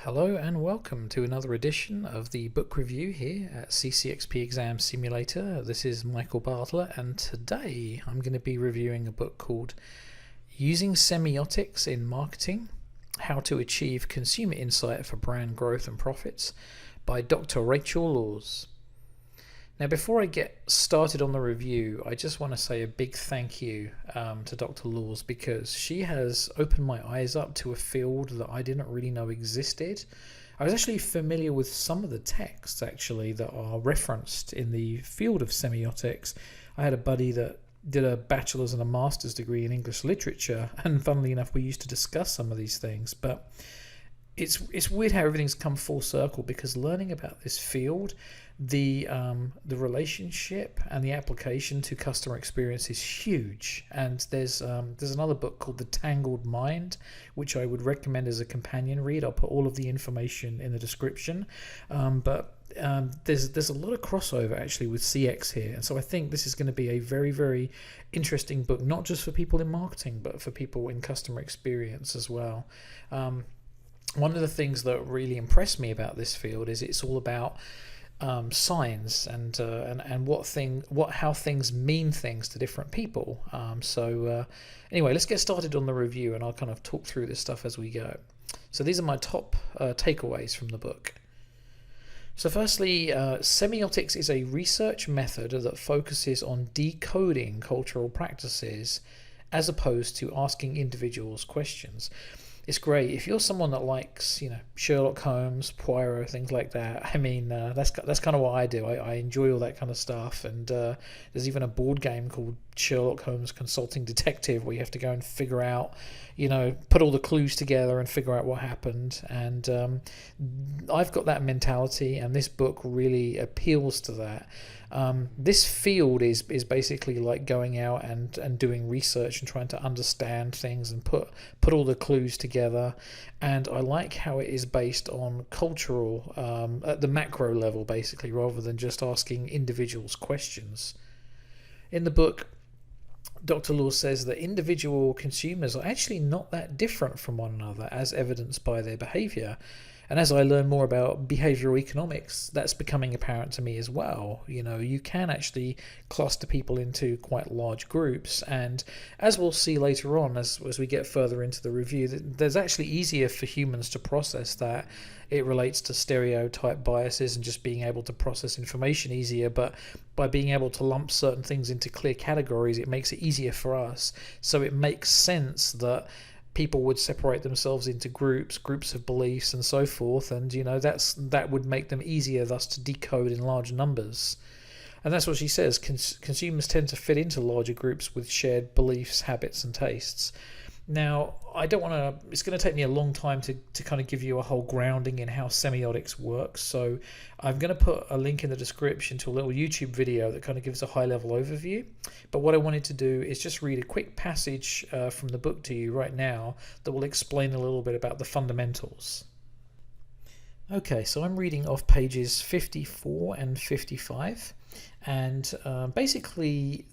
Hello and welcome to another edition of the book review here at CCXP Exam Simulator. This is Michael Bartlett, and today I'm going to be reviewing a book called Using Semiotics in Marketing: How to Achieve Consumer Insight for Brand Growth and Profits by Dr. Rachel Laws. Now, before I get started on the review, I just want to say a big thank you to Dr. Laws, because she has opened my eyes up to a field that I didn't really know existed. I was actually familiar with some of the texts actually that are referenced in the field of semiotics. I had a buddy that did a bachelor's and a master's degree in English literature, and funnily enough we used to discuss some of these things, but it's weird how everything's come full circle, because learning about this field, the relationship and the application to customer experience is huge. And there's another book called The Tangled Mind, which I would recommend as a companion read. I'll put all of the information in the description. But there's a lot of crossover actually with CX here, and so I think this is going to be a very, very interesting book, not just for people in marketing, but for people in customer experience as well. One of the things that really impressed me about this field is it's all about signs and how things mean things to different people. Anyway, let's get started on the review, and I'll kind of talk through this stuff as we go. So these are my top takeaways from the book. So firstly, semiotics is a research method that focuses on decoding cultural practices as opposed to asking individuals questions. It's great if you're someone that likes, Sherlock Holmes, Poirot, things like that. I mean, that's kind of what I do. I enjoy all that kind of stuff. And there's even a board game called Sherlock Holmes Consulting Detective, where you have to go and figure out, put all the clues together and figure out what happened. And I've got that mentality, and this book really appeals to that. This field is basically like going out and doing research and trying to understand things and put all the clues together. And I like how it is based on cultural, at the macro level, basically, rather than just asking individuals questions. In the book, Dr. Law says that individual consumers are actually not that different from one another, as evidenced by their behavior. And as I learn more about behavioral economics, that's becoming apparent to me as well. You can actually cluster people into quite large groups, and as we'll see later on, as we get further into the review, there's actually easier for humans to process that. It relates to stereotype biases and just being able to process information easier, but by being able to lump certain things into clear categories, it makes it easier for us. So it makes sense that people would separate themselves into groups of beliefs and so forth, and that would make them easier thus to decode in large numbers. And that's what she says. Consumers tend to fit into larger groups with shared beliefs, habits and tastes. Now, it's going to take me a long time to kind of give you a whole grounding in how semiotics works, so I'm going to put a link in the description to a little YouTube video that kind of gives a high-level overview. But what I wanted to do is just read a quick passage from the book to you right now that will explain a little bit about the fundamentals. Okay, so I'm reading off pages 54 and 55. And basically,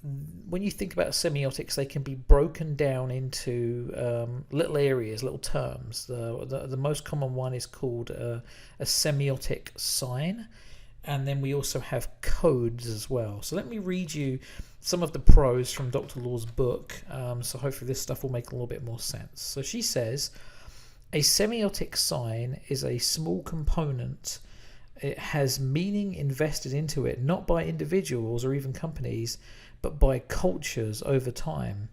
when you think about semiotics, they can be broken down into little areas, little terms. The most common one is called a semiotic sign, and then we also have codes as well. So let me read you some of the prose from Dr. Law's book, so hopefully this stuff will make a little bit more sense. So she says, a semiotic sign is a small component. It has meaning invested into it, not by individuals or even companies, but by cultures over time.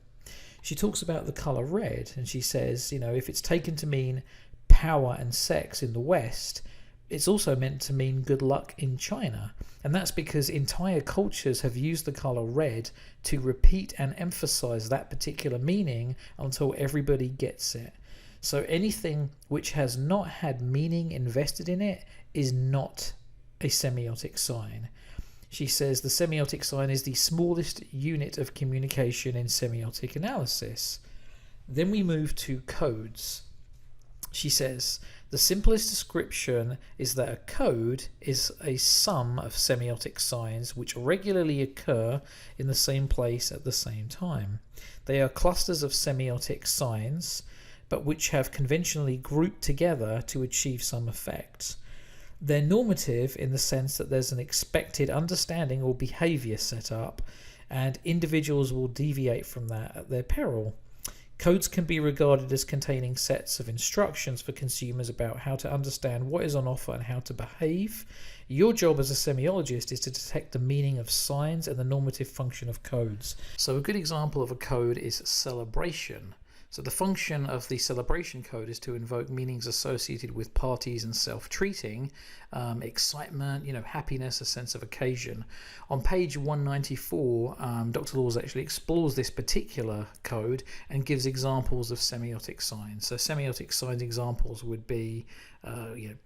She talks about the color red, and she says, if it's taken to mean power and sex in the West, it's also meant to mean good luck in China. And that's because entire cultures have used the color red to repeat and emphasize that particular meaning until everybody gets it. So anything which has not had meaning invested in it is not a semiotic sign. She says the semiotic sign is the smallest unit of communication in semiotic analysis. Then we move to codes. She says the simplest description is that a code is a sum of semiotic signs which regularly occur in the same place at the same time. They are clusters of semiotic signs but which have conventionally grouped together to achieve some effects. They're normative in the sense that there's an expected understanding or behavior set up, and individuals will deviate from that at their peril. Codes can be regarded as containing sets of instructions for consumers about how to understand what is on offer and how to behave. Your job as a semiologist is to detect the meaning of signs and the normative function of codes. So a good example of a code is celebration. So the function of the celebration code is to invoke meanings associated with parties and self-treating, excitement, happiness, a sense of occasion. On page 194, Dr. Laws actually explores this particular code and gives examples of semiotic signs. So semiotic signs examples would be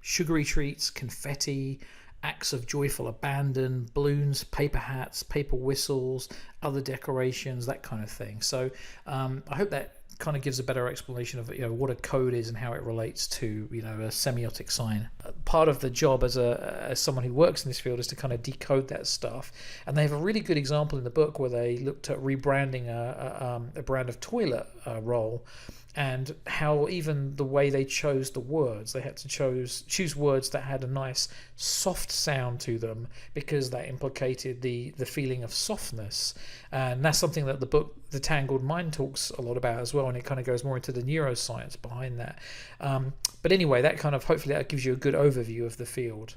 sugary treats, confetti, acts of joyful abandon, balloons, paper hats, paper whistles, other decorations, that kind of thing. So I hope that kind of gives a better explanation of what a code is and how it relates to a semiotic sign. Part of the job as someone who works in this field is to kind of decode that stuff, and they have a really good example in the book where they looked at rebranding a brand of toilet roll, and how even the way they chose the words, they had to choose words that had a nice soft sound to them because that implicated the feeling of softness. And that's something that the book The Tangled Mind talks a lot about as well, and it kind of goes more into the neuroscience behind that. But anyway, hopefully that gives you a good overview of the field.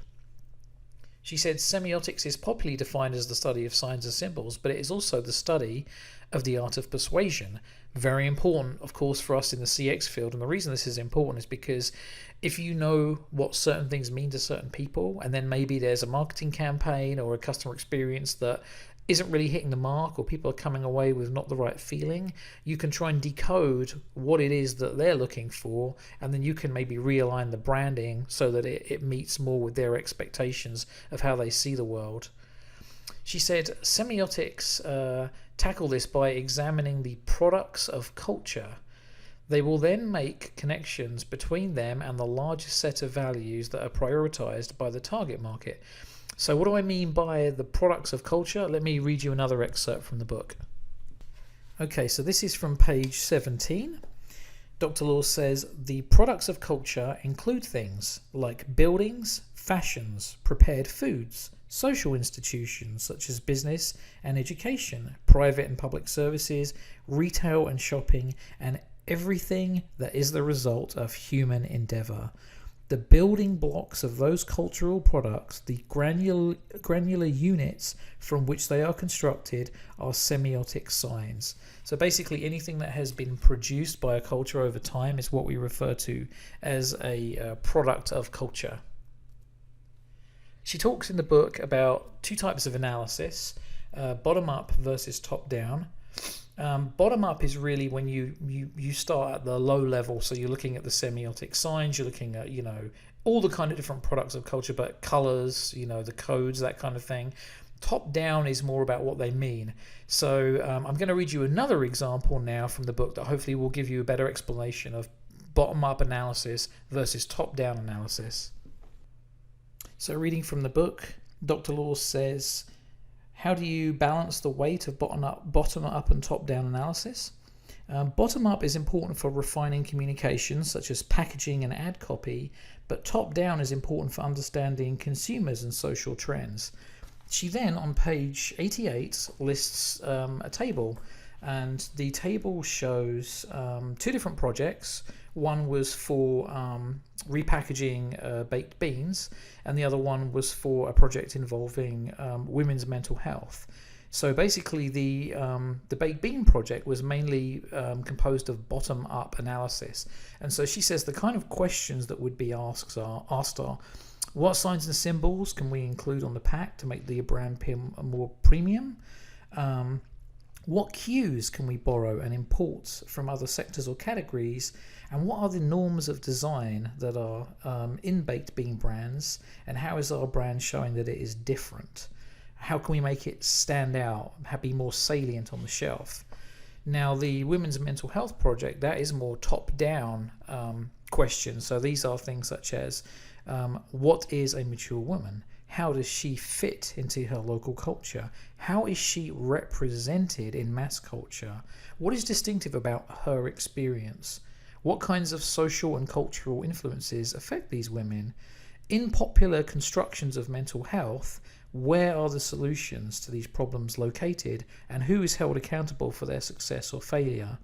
She said semiotics is popularly defined as the study of signs and symbols, but it is also the study of the art of persuasion. Very important, of course, for us in the CX field. And the reason this is important is because if you know what certain things mean to certain people, and then maybe there's a marketing campaign or a customer experience that isn't really hitting the mark, or people are coming away with not the right feeling, you can try and decode what it is that they're looking for, and then you can maybe realign the branding so that it meets more with their expectations of how they see the world. She said semiotics tackle this by examining the products of culture. They will then make connections between them and the larger set of values that are prioritized by the target market. So what do I mean by the products of culture? Let me read you another excerpt from the book. Okay, so this is from page 17. Dr. Laws says, the products of culture include things like buildings, fashions, prepared foods, social institutions such as business and education, private and public services, retail and shopping, and everything that is the result of human endeavor. The building blocks of those cultural products, the granular units from which they are constructed, are semiotic signs. So basically anything that has been produced by a culture over time is what we refer to as a product of culture. She talks in the book about two types of analysis, bottom-up versus top-down. Bottom-up is really when you start at the low level, so you're looking at the semiotic signs, you're looking at all the kind of different products of culture, but colors, the codes, that kind of thing. Top-down is more about what they mean. So I'm going to read you another example now from the book that hopefully will give you a better explanation of bottom-up analysis versus top-down analysis. So reading from the book, Dr. Laws says, how do you balance the weight of bottom-up and top-down analysis? Bottom-up is important for refining communications such as packaging and ad copy, but top-down is important for understanding consumers and social trends. She then, on page 88, lists a table, and the table shows two different projects. One was for repackaging baked beans, and the other one was for a project involving women's mental health. So basically the baked bean project was mainly composed of bottom-up analysis. And so she says the kind of questions that would be asked are, what signs and symbols can we include on the pack to make the brand more premium? What cues can we borrow and import from other sectors or categories? And what are the norms of design that are in baked bean brands? And how is our brand showing that it is different? How can we make it stand out, be more salient on the shelf? Now, the Women's Mental Health Project, that is more top-down questions. So these are things such as, what is a mature woman? How does she fit into her local culture? How is she represented in mass culture? What is distinctive about her experience? What kinds of social and cultural influences affect these women? In popular constructions of mental health, where are the solutions to these problems located, and who is held accountable for their success or failure?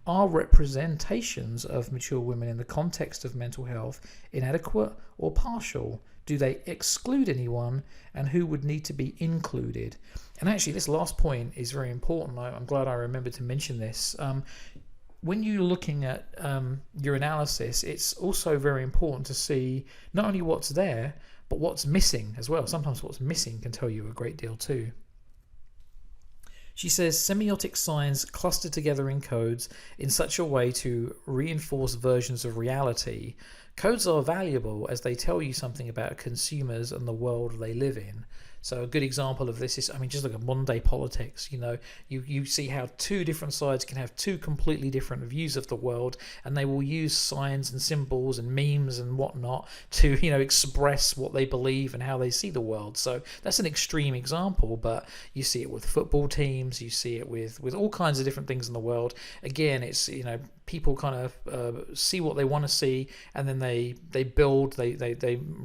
Are representations of mature women in the context of mental health inadequate or partial? Do they exclude anyone, and who would need to be included? And actually, this last point is very important. I'm glad I remembered to mention this. When you're looking at your analysis, it's also very important to see not only what's there, but what's missing as well. Sometimes what's missing can tell you a great deal too. She says semiotic signs cluster together in codes in such a way to reinforce versions of reality. Codes are valuable as they tell you something about consumers and the world they live in. So a good example of this is, just look at modern day politics. You see how two different sides can have two completely different views of the world, and they will use signs and symbols and memes and whatnot to, express what they believe and how they see the world. So that's an extreme example, but you see it with football teams, you see it with all kinds of different things in the world. Again, it's, people kind of see what they want to see, and then they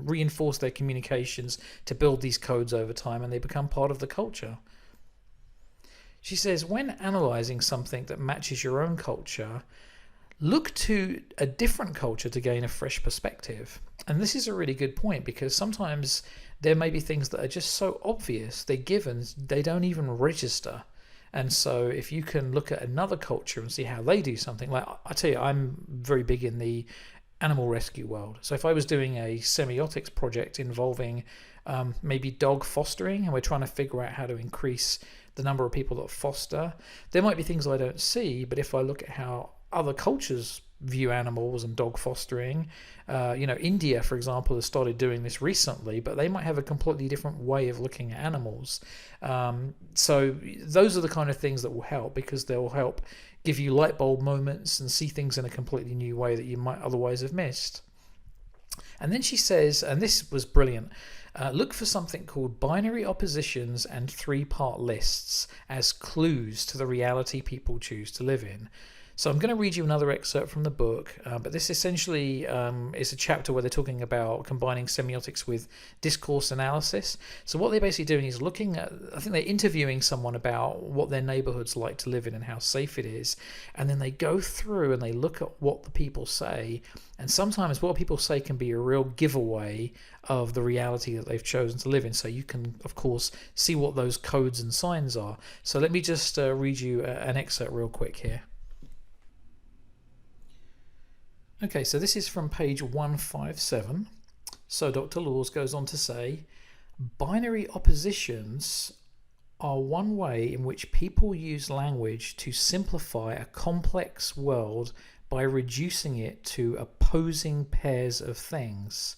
reinforce their communications to build these codes over time, and they become part of the culture. She says, when analysing something that matches your own culture, look to a different culture to gain a fresh perspective. And this is a really good point, because sometimes there may be things that are just so obvious, they're given, they don't even register. And so if you can look at another culture and see how they do something, like I tell you, I'm very big in the animal rescue world. So if I was doing a semiotics project involving maybe dog fostering, and we're trying to figure out how to increase the number of people that foster, there might be things I don't see, but if I look at how other cultures view animals and dog fostering, India, for example, has started doing this recently, but they might have a completely different way of looking at animals. So those are the kind of things that will help, because they'll help give you light bulb moments and see things in a completely new way that you might otherwise have missed. And then she says, and this was brilliant, look for something called binary oppositions and three-part lists as clues to the reality people choose to live in. So I'm going to read you another excerpt from the book, but this essentially is a chapter where they're talking about combining semiotics with discourse analysis. So what they're basically doing is looking at, I think they're interviewing someone about what their neighborhood's like to live in and how safe it is, and then they go through and they look at what the people say, and sometimes what people say can be a real giveaway of the reality that they've chosen to live in. So you can, of course, see what those codes and signs are. So let me just read you an excerpt real quick here. Okay, so this is from page 157. So Dr. Laws goes on to say, binary oppositions are one way in which people use language to simplify a complex world by reducing it to opposing pairs of things.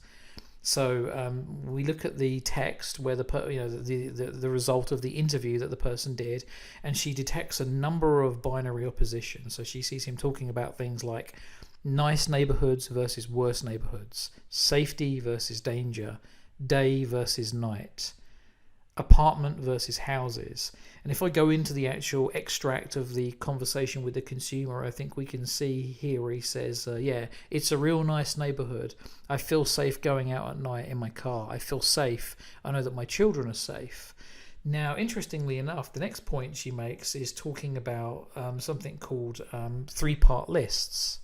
So we look at the text where the result of the interview that the person did, and she detects a number of binary oppositions. So she sees him talking about things like nice neighborhoods versus worse neighborhoods, safety versus danger, day versus night, apartment versus houses. And if I go into the actual extract of the conversation with the consumer, I think we can see here where he says, it's a real nice neighborhood. I feel safe going out at night in my car. I feel safe. I know that my children are safe. Now, interestingly enough, the next point she makes is talking about something called three-part lists.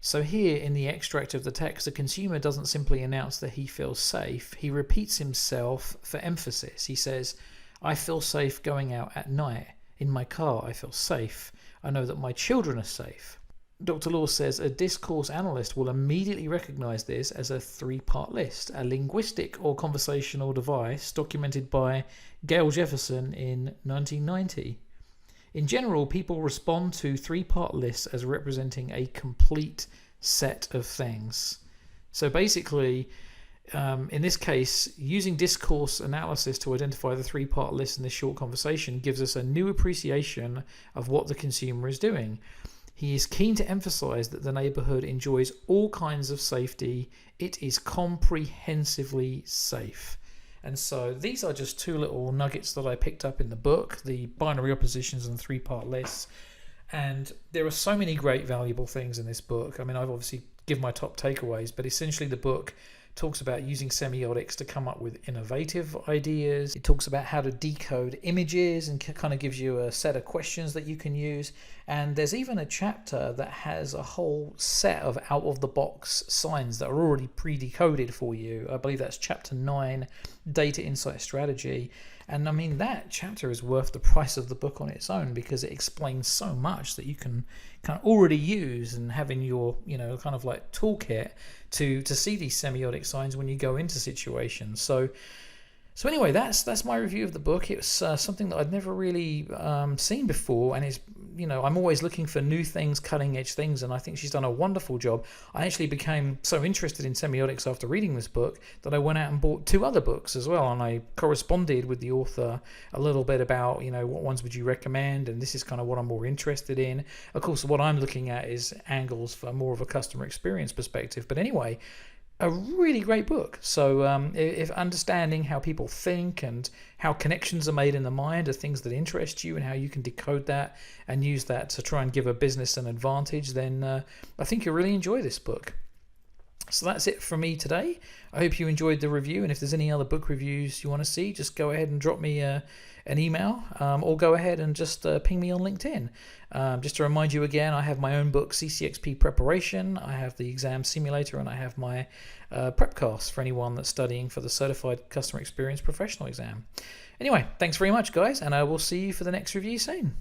So here in the extract of the text, the consumer doesn't simply announce that he feels safe. He repeats himself for emphasis. He says, I feel safe going out at night. In my car, I feel safe. I know that my children are safe. Dr. Law says a discourse analyst will immediately recognize this as a three-part list, a linguistic or conversational device documented by Gail Jefferson in 1990. In general, people respond to three-part lists as representing a complete set of things. So basically, in this case, using discourse analysis to identify the three-part list in this short conversation gives us a new appreciation of what the consumer is doing. He is keen to emphasize that the neighborhood enjoys all kinds of safety. It is comprehensively safe. And so these are just two little nuggets that I picked up in the book, the binary oppositions and three-part lists. And there are so many great, valuable things in this book. I mean, I've obviously given my top takeaways, but essentially the book talks about using semiotics to come up with innovative ideas. It talks about how to decode images and kind of gives you a set of questions that you can use. And there's even a chapter that has a whole set of out-of-the-box signs that are already pre-decoded for you. I believe that's chapter 9, Data Insight Strategy. And I mean, that chapter is worth the price of the book on its own, because it explains so much that you can kind of already use and have in your, kind of like toolkit to see these semiotic signs when you go into situations. So anyway, that's my review of the book. It was something that I'd never really seen before, and it's, I'm always looking for new things, cutting edge things, and I think she's done a wonderful job. I actually became so interested in semiotics after reading this book that I went out and bought 2 other books as well, and I corresponded with the author a little bit about, what ones would you recommend, and this is kind of what I'm more interested in. Of course, what I'm looking at is angles for more of a customer experience perspective, but anyway, a really great book. So if understanding how people think and how connections are made in the mind are things that interest you, and how you can decode that and use that to try and give a business an advantage, then I think you'll really enjoy this book. So that's it from me today. I hope you enjoyed the review, and if there's any other book reviews you want to see, just go ahead and drop me an email, or go ahead and just ping me on LinkedIn. Just to remind you again, I have my own book, CCXP Preparation, I have the exam simulator, and I have my prepcast for anyone that's studying for the Certified Customer Experience Professional exam. Anyway, thanks very much, guys, and I will see you for the next review soon.